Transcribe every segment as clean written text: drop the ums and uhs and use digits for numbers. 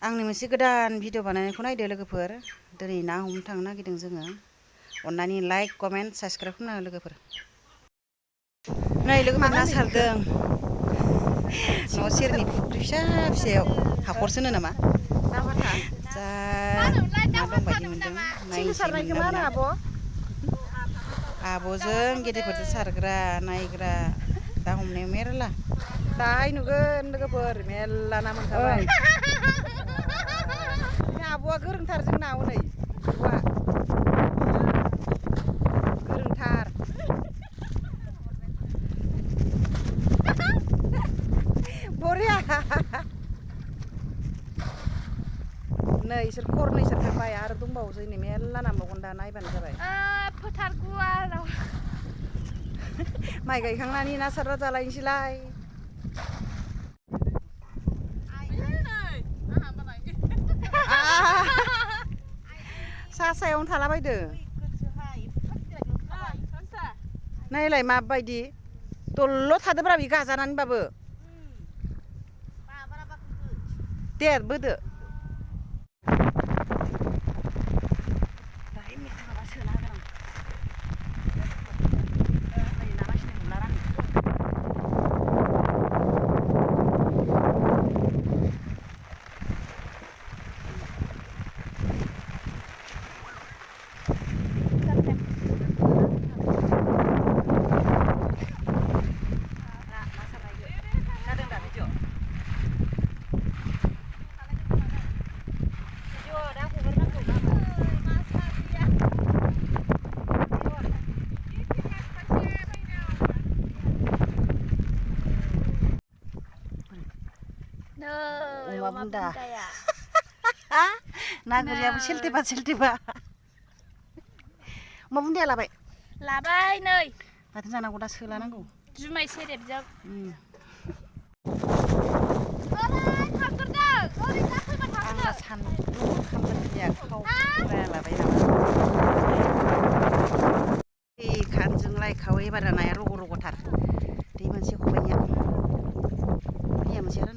आंनि मोनसे गोदान भिडिअ बानायनायखौ नायदो लोगोफोर। दिनै ना हमनो थांनो नागिरदों जोङो। अन्नानै लाइक कमेन्ट साबस्क्राइब खालामना लोगोफोर। नै लोगोफोर ना सारदों न' सेरनि फुख्रि फिसा फिसायाव हाखरसो होनो नामा जा ना दं बायदि मोनदों नायनोसै मोनोना मोना। आब'जों गेदेरफोरजों सारग्रा नायग्रा दा हमनायाव मेरला दाहाय नुगोन लोगोफोर मेरला ना मोनखाबाय। आब'आ गोरोंथार जोंना हनै आब'आ गोरोंथार। बरिया नै इसोर खरनै सारखांबाय आरो दंबावोसो नै मेरला नांबावगोन दा नायबानो जाबाय। फोथार गुवाराव माइ गायखांनानै ना सारना जालायनोसैलाय। सा सायावनो थालाबायदो नायलाय माबायदि दलल' थादोब्रा बि गाजानानैबाबो देरबोदो। अमा बुन्दा ना गोरियाबो सेलथेबा सेलथेबा। अमा बुन्दाया लाबाय नै माथो जानांगौ दा सोलानांगौ जुमाय सेरेबजों। आंना सान्दुं खामसालिया खावलाया लाबाय नामा खानजोंलाय खावै एबार नाया रग' रग'थार दै मोनसे खबाइनिया दैया मोनसे आरो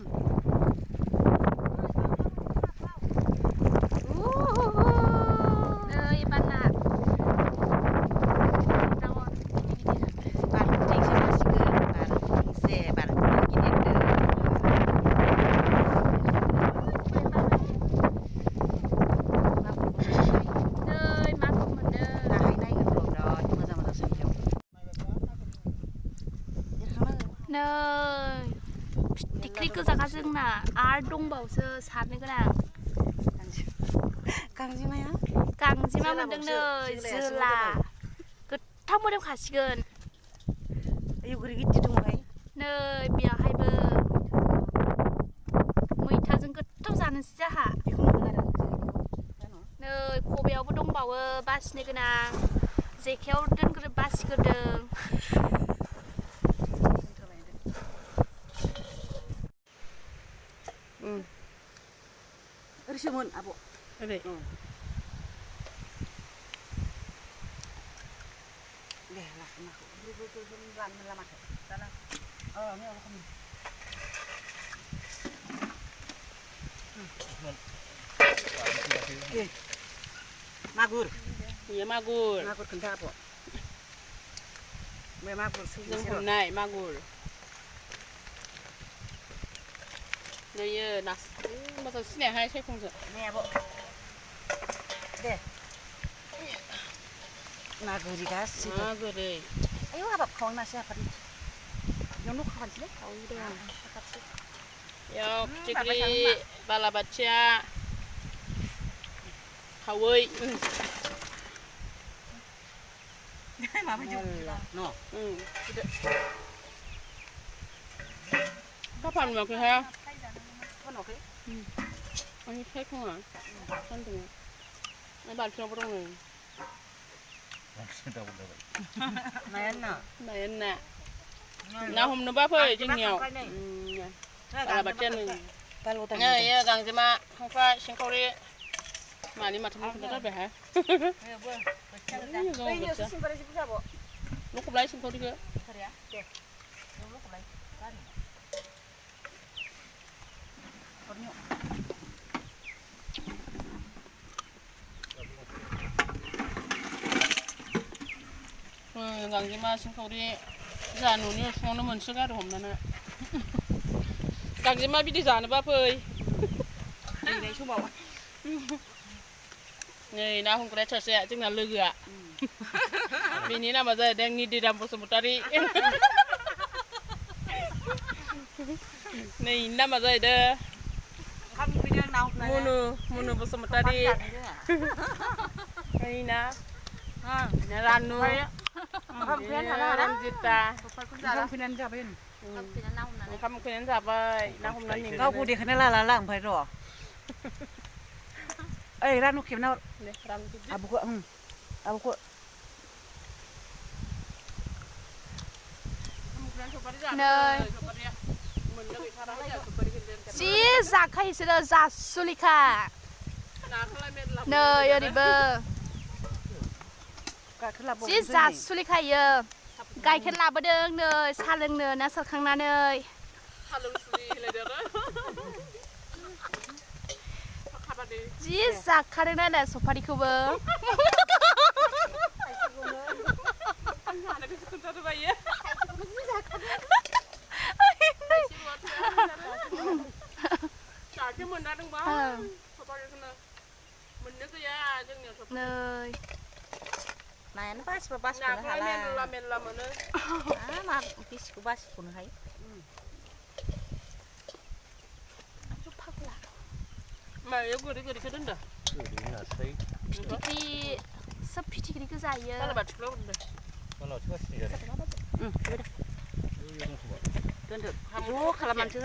नै फिथिख्रि गोजाखा जोंना आरो दंबावोसो सारनो गोनां। गांजेमाया गांजेमा मोनदों नै जोला गोथाव मोदोम खासिगोन। गोरि गिदिर दंहाय नै बेयावहायबो मैथाजों गोथाव जानोसै जाहा। नै खबायावबो दंबावो बासिनो गोनां जेखायाव बासिग्रोदों। ओरैसोमोन आब' ओरै दे लाखो लानो लामाखौ दाना मागुर बेयो मागुर मागुर खोन्था आब' बे मागुर जों हमनाय मागुर नैयो नास्राय मोजां सिनायाहाय सायखंजों नै आब' दे ना गोरि गासिबो ना गोरै आयौ हाबाब खावांनासै आफादि बेयावनो खाबानोसैलै बेयाव फिथिख्रि बालाबाथिया खावै खाफा नुवाखैहाय आंनि सायखङा सान्दुङा बाल्थिङावबो दं नै नायानो ना हमनोबा फै जोंनियाव बालाबाथिया नै गांजेमा खांख्राइ सिंखावरि मानै माथाम खोन्थाथारबायहाय लखबलाय सिंखावरिखौ जों गांजेमा सिंखावरि जा न'नि उसुङावनो मोनसोगारो हमनानै गांजेमा बिदै जानोबा फै दैनाय समाव नै ना हमग्राया सासे जोंना लोगोआ बेनि नामा जाहैदों निदिराम बसुमतारी नै नामा जाहैदों मुनु बसुमतारी ना रानु रन्जिता ओंखाम उखैनानै जाबाय ना हमनानै गावखौ देखायना लाला ओमफ्राय र' ओइ रानु खेबना आब'खौ आब'खौ जि जाखायो बिसोरो जासुलिखा नै ओरैबो जि जासुलिखायो गाइखेर लाबोदों नै साहा लोंनो ना सारखांनानै जि जाखादों ना सफारिखौबो नै नायानो बासिबा बासिख'नो हाला मेरला मोनो मा बेसेखौ बासिख'नो हायो मायाव गोदै-गोदैखौ दोनदो फिथिख्रि सोब फिथिख्रिखौ जायो दोनदो ज' खालामनानैसो